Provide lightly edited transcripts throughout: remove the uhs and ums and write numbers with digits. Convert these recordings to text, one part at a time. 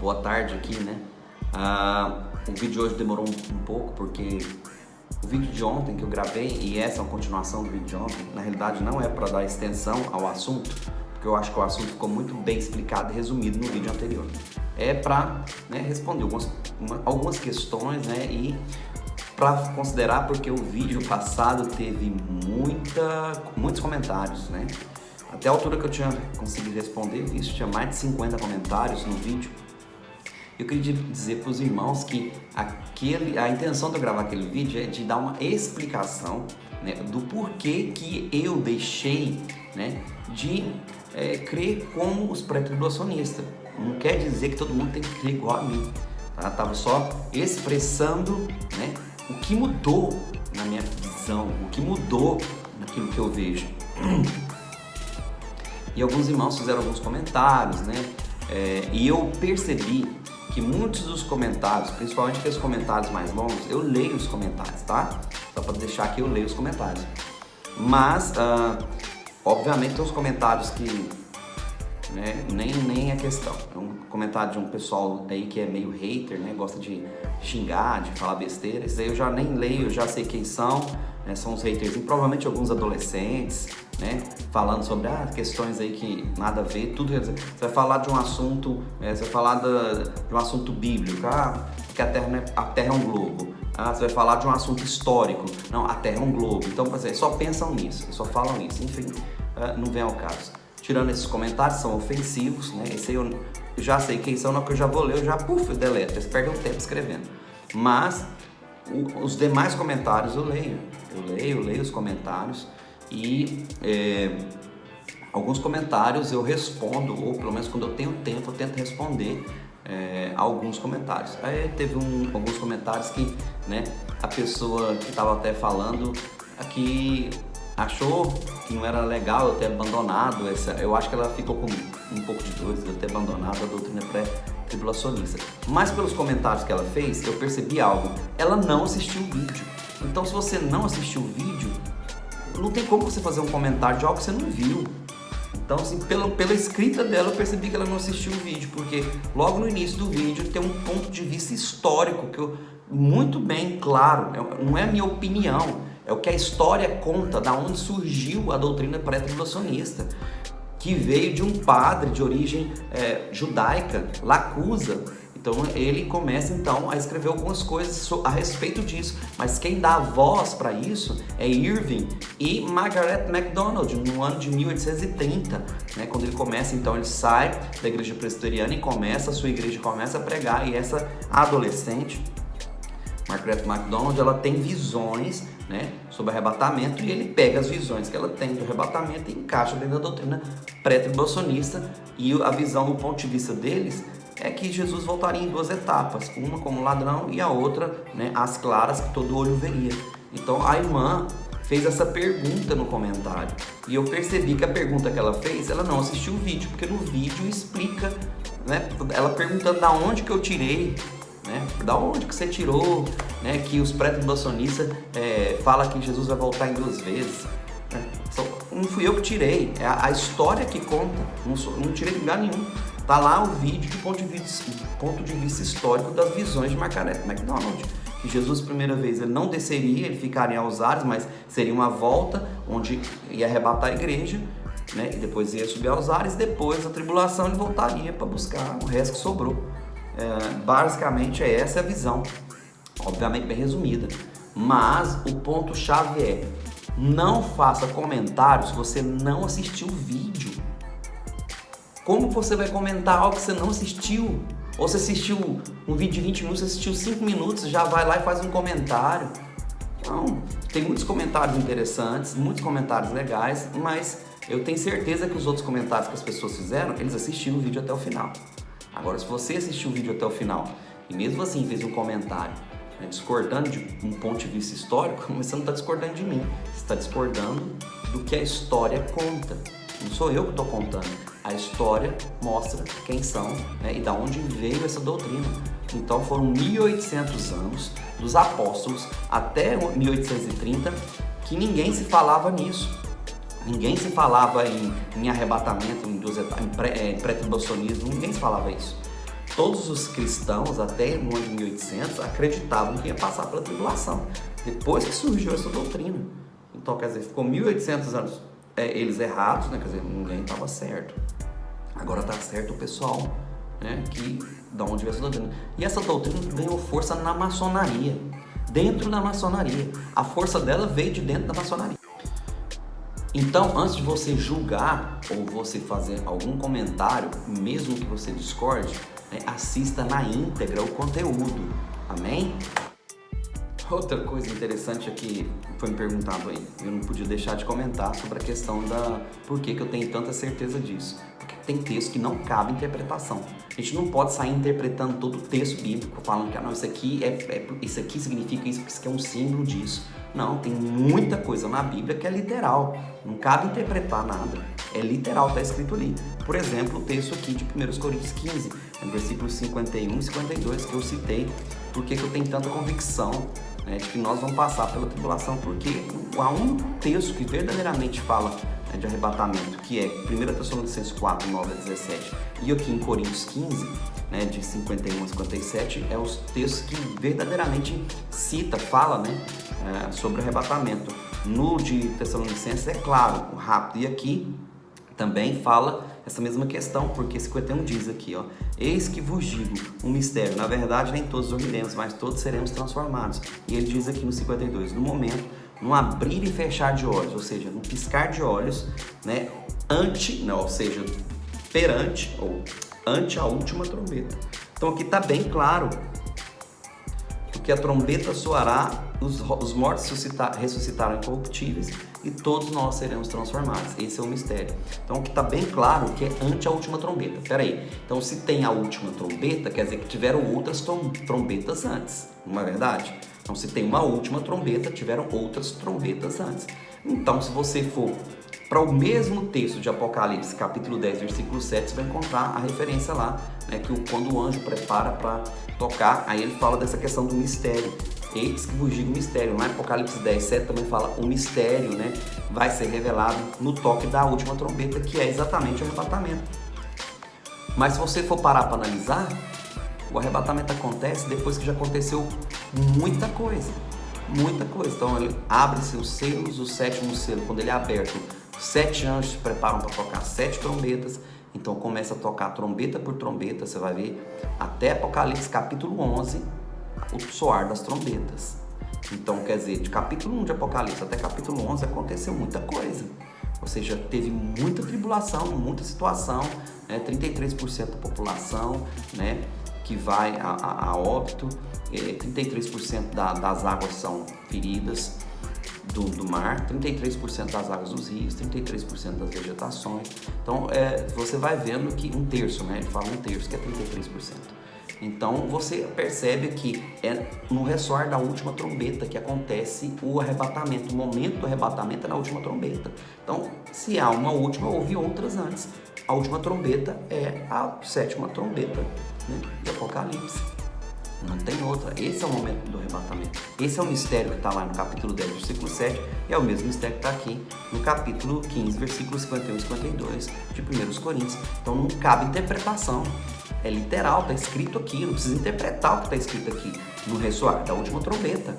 Boa tarde aqui, né? O vídeo de hoje demorou um pouco porque o vídeo de ontem que eu gravei, e essa é uma continuação do vídeo de ontem, na realidade não é para dar extensão ao assunto, porque eu acho que o assunto ficou muito bem explicado e resumido no vídeo anterior. É para responder algumas questões, né? E para considerar, porque o vídeo passado teve muitos comentários, né? Até a altura que eu tinha conseguido responder, visto, tinha mais de 50 comentários no vídeo. Eu queria dizer para os irmãos que a intenção de eu gravar aquele vídeo é de dar uma explicação, né, do porquê que eu deixei, né, de crer como os pré-tribulacionistas. Não quer dizer que todo mundo tem que crer igual a mim, tá? Tava só expressando, né, o que mudou na minha visão, o que mudou naquilo que eu vejo. E alguns irmãos fizeram alguns comentários, né? E eu percebi que muitos dos comentários, principalmente aqueles comentários mais longos, eu leio os comentários, tá? Só para deixar que eu leio os comentários. Mas, obviamente, tem uns comentários que, né, nem é questão. É um comentário de um pessoal aí que é meio hater, né? Gosta de xingar, de falar besteira. Isso aí eu já nem leio, eu já sei quem são, né? São os haters, e provavelmente alguns adolescentes, né? Falando sobre questões aí que nada a ver, tudo. Você vai falar de um assunto, você vai falar de um assunto bíblico, que a Terra é um globo. Você vai falar de um assunto histórico, não, a Terra é um globo. Então, só pensam nisso, só falam isso. Enfim, não vem ao caso. Tirando esses comentários, são ofensivos, né? Esse aí eu já sei quem são, na que eu já vou ler, eu deleto. Eles perdem um tempo escrevendo. Mas os demais comentários eu leio os comentários. E alguns comentários eu respondo, ou pelo menos quando eu tenho tempo eu tento responder alguns comentários. Aí teve alguns comentários que, né, a pessoa que estava até falando aqui achou que não era legal eu ter abandonado eu acho que ela ficou com um pouco de dúvida de eu ter abandonado a doutrina pré-tribulacionista. Mas pelos comentários que ela fez, eu percebi algo: ela não assistiu o vídeo. Então, se você não assistiu o vídeo, não tem como você fazer um comentário de algo que você não viu. Então, assim, pela escrita dela, eu percebi que ela não assistiu o vídeo, porque logo no início do vídeo tem um ponto de vista histórico que muito bem claro, não é a minha opinião, é o que a história conta, da onde surgiu a doutrina pré-tribulacionista, que veio de um padre de origem judaica, Lacusa. Então ele começa então a escrever algumas coisas a respeito disso, mas quem dá voz para isso é Irving e Margaret MacDonald no ano de 1830, né? Quando ele começa, então ele sai da igreja presbiteriana e a sua igreja começa a pregar, e essa adolescente, Margaret MacDonald, ela tem visões, né, sobre arrebatamento, e ele pega as visões que ela tem do arrebatamento e encaixa dentro da doutrina pré-tribulacionista, e a visão, o ponto de vista deles, é que Jesus voltaria em duas etapas, uma como ladrão e a outra, né, às claras, que todo olho veria. Então a irmã fez essa pergunta no comentário, e eu percebi que a pergunta que ela fez, ela não assistiu o vídeo, porque no vídeo explica, né, ela perguntando da onde que eu tirei, né, da onde que você tirou, né, que os pré-tribulacionistas falam que Jesus vai voltar em duas vezes. Não fui eu que tirei, é a história que conta, não tirei de lugar nenhum. Tá lá o vídeo de ponto de vista histórico das visões de Margaret MacDonald, que Jesus, primeira vez, ele não desceria, ele ficaria aos ares, mas seria uma volta onde ia arrebatar a igreja, né, e depois ia subir aos ares, depois da tribulação ele voltaria para buscar o resto que sobrou. Basicamente essa é a visão, obviamente bem resumida, mas o ponto-chave é: não faça comentários se você não assistiu o vídeo. Como você vai comentar algo que você não assistiu? Ou você assistiu um vídeo de 20 minutos, você assistiu 5 minutos, você já vai lá e faz um comentário. Não, tem muitos comentários interessantes, muitos comentários legais, mas eu tenho certeza que os outros comentários que as pessoas fizeram, eles assistiram o vídeo até o final. Agora, se você assistiu o vídeo até o final e mesmo assim fez um comentário, né, discordando de um ponto de vista histórico, você não está discordando de mim, você está discordando do que a história conta. Não sou eu que estou contando. A história mostra quem são, né, e da onde veio essa doutrina. Então foram 1800 anos dos apóstolos até 1830 que ninguém se falava nisso. Ninguém se falava em arrebatamento, em pré-tribulacionismo, ninguém se falava isso. todos os cristãos, até no ano de 1800, acreditavam que ia passar pela tribulação. Depois que surgiu essa doutrina. Então, quer dizer, ficou 1800 anos eles errados, né? Quer dizer, ninguém estava certo. Agora está certo o pessoal, né? Que da onde veio essa doutrina. E essa doutrina ganhou força na maçonaria. Dentro da maçonaria. A força dela veio de dentro da maçonaria. Então, antes de você julgar ou você fazer algum comentário, mesmo que você discorde, assista na íntegra o conteúdo. Amém? Outra coisa interessante aqui foi me perguntado aí, eu não podia deixar de comentar sobre a questão da por que eu tenho tanta certeza disso. Porque tem texto que não cabe interpretação. A gente não pode sair interpretando todo o texto bíblico, falando que não, isso aqui isso aqui significa isso, porque isso aqui é um símbolo disso. Não, tem muita coisa na Bíblia que é literal, não cabe interpretar nada, é literal, está escrito ali. Por exemplo, o texto aqui de 1 Coríntios 15, versículos 51 e 52, que eu citei, porque eu tenho tanta convicção, né, de que nós vamos passar pela tribulação, porque há um texto que verdadeiramente fala, né, de arrebatamento, que é 1 Tessalonicenses 4, 9 a 17, e aqui em Coríntios 15, né, de 51 a 57, é os textos que verdadeiramente fala, né, sobre arrebatamento. No de Tessalonicenses é claro, rápido, e aqui também fala essa mesma questão, porque 51 diz aqui, ó: eis que vos digo um mistério, na verdade nem todos dormiremos, mas todos seremos transformados. E ele diz aqui no 52, no momento, num abrir e fechar de olhos, ou seja, num piscar de olhos, né, perante ou ante a última trombeta. Então aqui está bem claro, porque a trombeta soará, os mortos ressuscitarão incorruptíveis e todos nós seremos transformados. Esse é o mistério. Então aqui está bem claro que é ante a última trombeta. Peraí, então se tem a última trombeta, quer dizer que tiveram outras trombetas antes, não é verdade? Então se tem uma última trombeta, tiveram outras trombetas antes. Então se você for para o mesmo texto de Apocalipse, capítulo 10, versículo 7, você vai encontrar a referência lá, né, que quando o anjo prepara para tocar, aí ele fala dessa questão do mistério. Eis que vos digo mistério. Lá em Apocalipse 10, 7 também fala o mistério, né, vai ser revelado no toque da última trombeta, que é exatamente o arrebatamento. Mas se você for parar para analisar, o arrebatamento acontece depois que já aconteceu muita coisa. Muita coisa. Então ele abre-se os selos, o sétimo selo, quando ele é aberto, 7 anjos se preparam para tocar 7 trombetas. Então começa a tocar trombeta por trombeta, você vai ver até Apocalipse capítulo 11 o soar das trombetas. Então quer dizer, de capítulo 1 de Apocalipse até capítulo 11 aconteceu muita coisa. Ou seja, teve muita tribulação, muita situação, né? 33% da população, né, que vai a óbito, 33% das águas são feridas do mar, 33% das águas dos rios, 33% das vegetações. Então, você vai vendo que um terço, né? Ele fala um terço, que é 33%. Então, você percebe que é no ressoar da última trombeta que acontece o arrebatamento. O momento do arrebatamento é na última trombeta. Então, se há uma última, houve outras antes. A última trombeta é a 7ª trombeta, né, de Apocalipse. Não tem outra. Esse é o momento do arrebatamento. Esse é o mistério que está lá no capítulo 10, versículo 7, e é o mesmo mistério que está aqui no capítulo 15, versículos 51 e 52 de 1 Coríntios. Então não cabe interpretação. É literal, está escrito aqui, não precisa interpretar o que está escrito aqui. No ressoar da última trombeta.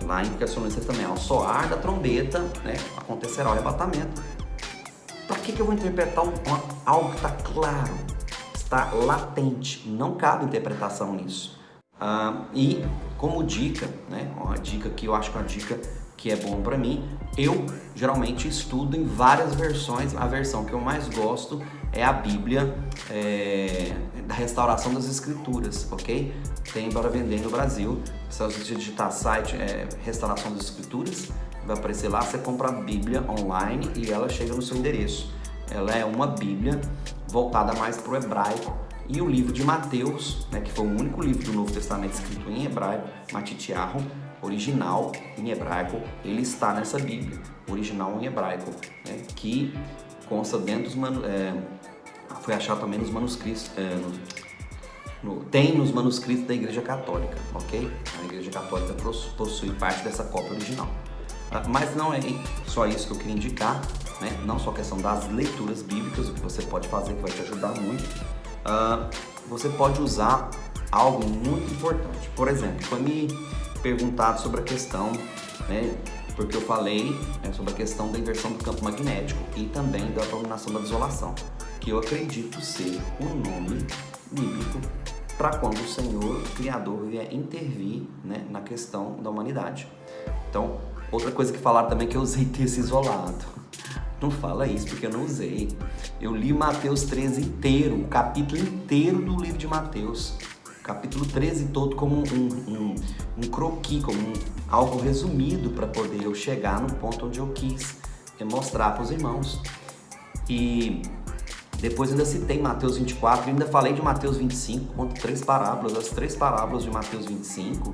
Lá em Tessalonicenses também, ao soar da trombeta, né, acontecerá o arrebatamento. Para que eu vou interpretar algo que está claro, está latente? Não cabe interpretação nisso. E como dica, né, uma dica que eu acho que é uma dica que é bom para mim, eu geralmente estudo em várias versões. A versão que eu mais gosto é a Bíblia da Restauração das Escrituras, ok? Tem para vender no Brasil. Se você digitar site Restauração das Escrituras, vai aparecer lá, você compra a Bíblia online e ela chega no seu endereço. Ela é uma Bíblia voltada mais para o hebraico. E o livro de Mateus, né, que foi o único livro do Novo Testamento escrito em hebraico, Matitiahu, original em hebraico, ele está nessa Bíblia, original em hebraico, né, que consta dentro dos foi achado também nos manuscritos, tem nos manuscritos da Igreja Católica, ok? A Igreja Católica possui parte dessa cópia original. Mas não é só isso que eu queria indicar, né? Não só a questão das leituras bíblicas, o que você pode fazer que vai te ajudar muito, você pode usar algo muito importante. Por exemplo, foi me perguntado sobre a questão, né, porque eu falei sobre a questão da inversão do campo magnético e também da abominação da desolação, que eu acredito ser o nome bíblico para quando o Senhor, o Criador, vier intervir, né, na questão da humanidade. Então, outra coisa que falaram também é que eu usei texto isolado. Não fala isso, porque eu não usei. Eu li Mateus 13 inteiro, o capítulo inteiro do livro de Mateus. Capítulo 13 todo como um croquis, como algo resumido para poder eu chegar no ponto onde eu quis mostrar para os irmãos. E depois ainda citei Mateus 24, ainda falei de Mateus 25, conto 3 parábolas. As 3 parábolas de Mateus 25,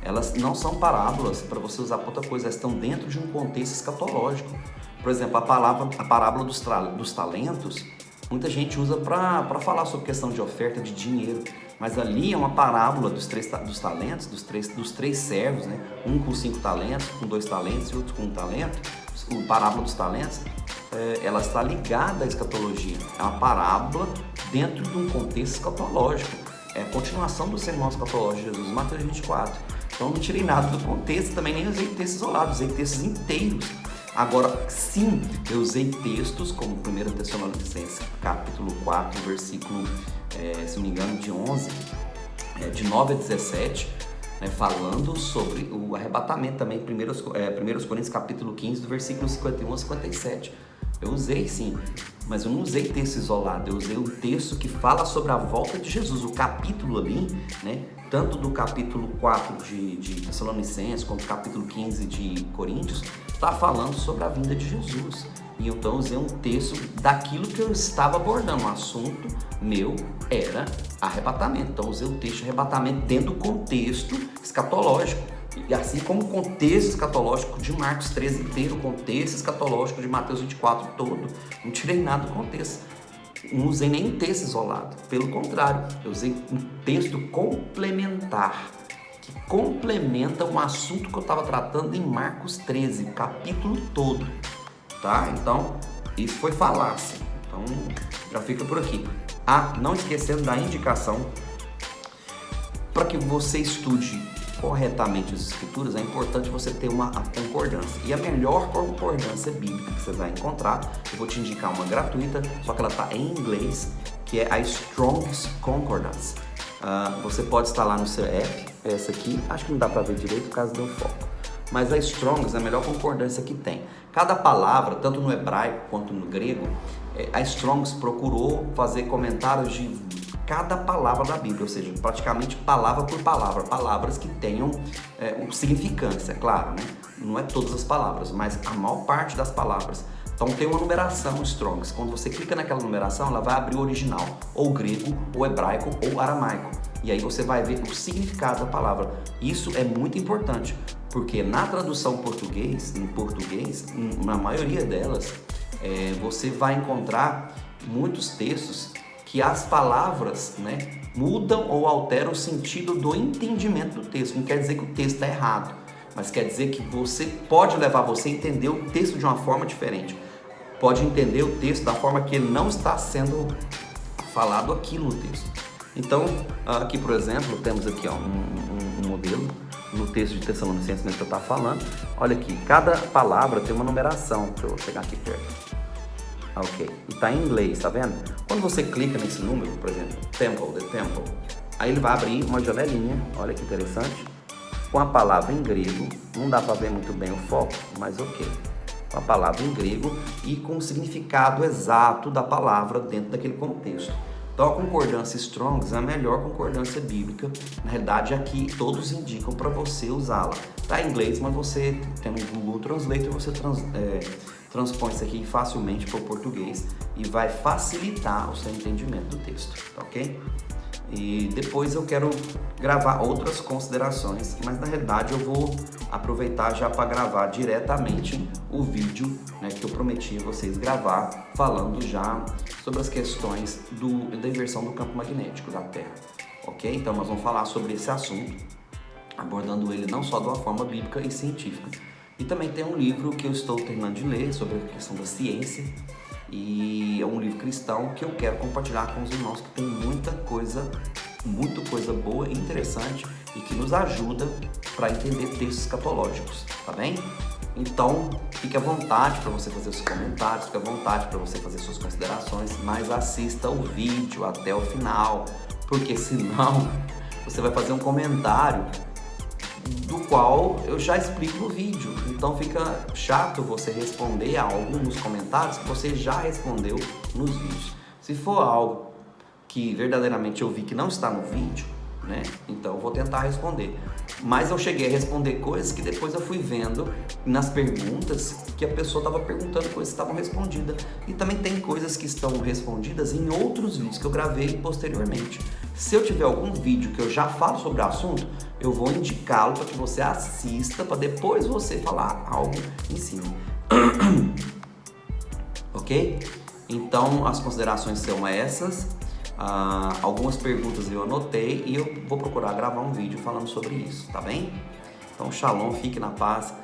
elas não são parábolas para você usar para outra coisa, elas estão dentro de um contexto escatológico. Por exemplo, a parábola dos talentos, muita gente usa para falar sobre questão de oferta de dinheiro, mas ali é uma parábola dos talentos, dos três servos, né? Um com 5 talentos, com 2 talentos e outro com 1 talento. A parábola dos talentos, ela está ligada à escatologia. É uma parábola dentro de um contexto escatológico. É a continuação do sermão escatológico de Jesus, Mateus 24. Então não tirei nada do contexto, também nem usei textos isolados, usei textos inteiros. Agora, sim, eu usei textos como 1 Tessalonicenses, capítulo 4, versículo, se não me engano, de 9 a 17, né, falando sobre o arrebatamento também, 1 Coríntios, capítulo 15, do versículo 51 a 57. Eu usei, sim, mas eu não usei texto isolado, eu usei um texto que fala sobre a volta de Jesus, o capítulo ali, né, tanto do capítulo 4 de Tessalonicenses, quanto do capítulo 15 de Coríntios, está falando sobre a vinda de Jesus. E então eu usei um texto daquilo que eu estava abordando. O assunto meu era arrebatamento. Então eu usei o texto de arrebatamento dentro do contexto escatológico. E assim como o contexto escatológico de Marcos 13 inteiro, o contexto escatológico de Mateus 24 todo, não tirei nada do contexto. Não usei nem texto isolado. Pelo contrário, eu usei um texto complementar, que complementa um assunto que eu estava tratando em Marcos 13, o capítulo todo, tá? Então, isso foi falácia. Então, já fica por aqui. Não esquecendo da indicação, para que você estude corretamente as escrituras, é importante você ter uma concordância. E a melhor concordância bíblica que você vai encontrar, eu vou te indicar uma gratuita, só que ela está em inglês, que é a Strong's Concordance. Você pode instalar no seu app, essa aqui, acho que não dá para ver direito por causa do foco. Mas a Strong's é a melhor concordância que tem. Cada palavra, tanto no hebraico quanto no grego, a Strong's procurou fazer comentários de cada palavra da Bíblia, ou seja, praticamente palavra por palavra, palavras que tenham significância, claro, né? Não é todas as palavras, mas a maior parte das palavras. Então tem uma numeração Strong's, quando você clica naquela numeração, ela vai abrir o original, ou grego, ou hebraico, ou aramaico, e aí você vai ver o significado da palavra. Isso é muito importante, porque na tradução em português, na maioria delas, você vai encontrar muitos textos que as palavras, né, mudam ou alteram o sentido do entendimento do texto. Não quer dizer que o texto está errado, mas quer dizer que você pode levar você a entender o texto de uma forma diferente. Pode entender o texto da forma que ele não está sendo falado aqui no texto. Então, aqui, por exemplo, temos aqui um modelo no texto de Tessalonicenses mesmo que eu estava falando. Olha aqui, cada palavra tem uma numeração. Deixa eu chegar aqui perto. Ok, e está em inglês, tá vendo? Quando você clica nesse número, por exemplo, temple, the temple, aí ele vai abrir uma janelinha, olha que interessante, com a palavra em grego, não dá para ver muito bem o foco, mas ok, com a palavra em grego e com o significado exato da palavra dentro daquele contexto. Então a concordância Strong's é a melhor concordância bíblica, na realidade aqui todos indicam para você usá-la. Está em inglês, mas você tem um Google Translator, você transpõe isso aqui facilmente para o português e vai facilitar o seu entendimento do texto, tá ok? E depois eu quero gravar outras considerações, mas na realidade eu vou aproveitar já para gravar diretamente o vídeo, né, que eu prometi a vocês gravar, falando já sobre as questões da inversão do campo magnético da Terra, ok? Então nós vamos falar sobre esse assunto, abordando ele não só de uma forma bíblica e científica. E também tem um livro que eu estou terminando de ler sobre a questão da ciência e é um livro cristão que eu quero compartilhar com os irmãos, que tem muita coisa boa e interessante e que nos ajuda para entender textos escatológicos, tá bem? Então, fique à vontade para você fazer seus comentários, fique à vontade para você fazer suas considerações, mas assista o vídeo até o final, porque senão você vai fazer um comentário do qual eu já explico no vídeo. Então fica chato você responder a algo nos comentários que você já respondeu nos vídeos. Se for algo que verdadeiramente eu vi que não está no vídeo, né? Então eu vou tentar responder. Mas eu cheguei a responder coisas que depois eu fui vendo nas perguntas que a pessoa estava perguntando, coisas que estavam respondidas. E também tem coisas que estão respondidas em outros vídeos que eu gravei posteriormente. Se eu tiver algum vídeo que eu já falo sobre o assunto, eu vou indicá-lo para que você assista, para depois você falar algo em cima. Ok? Então as considerações são essas. Algumas perguntas eu anotei e eu vou procurar gravar um vídeo falando sobre isso, tá bem? Então, shalom, fique na paz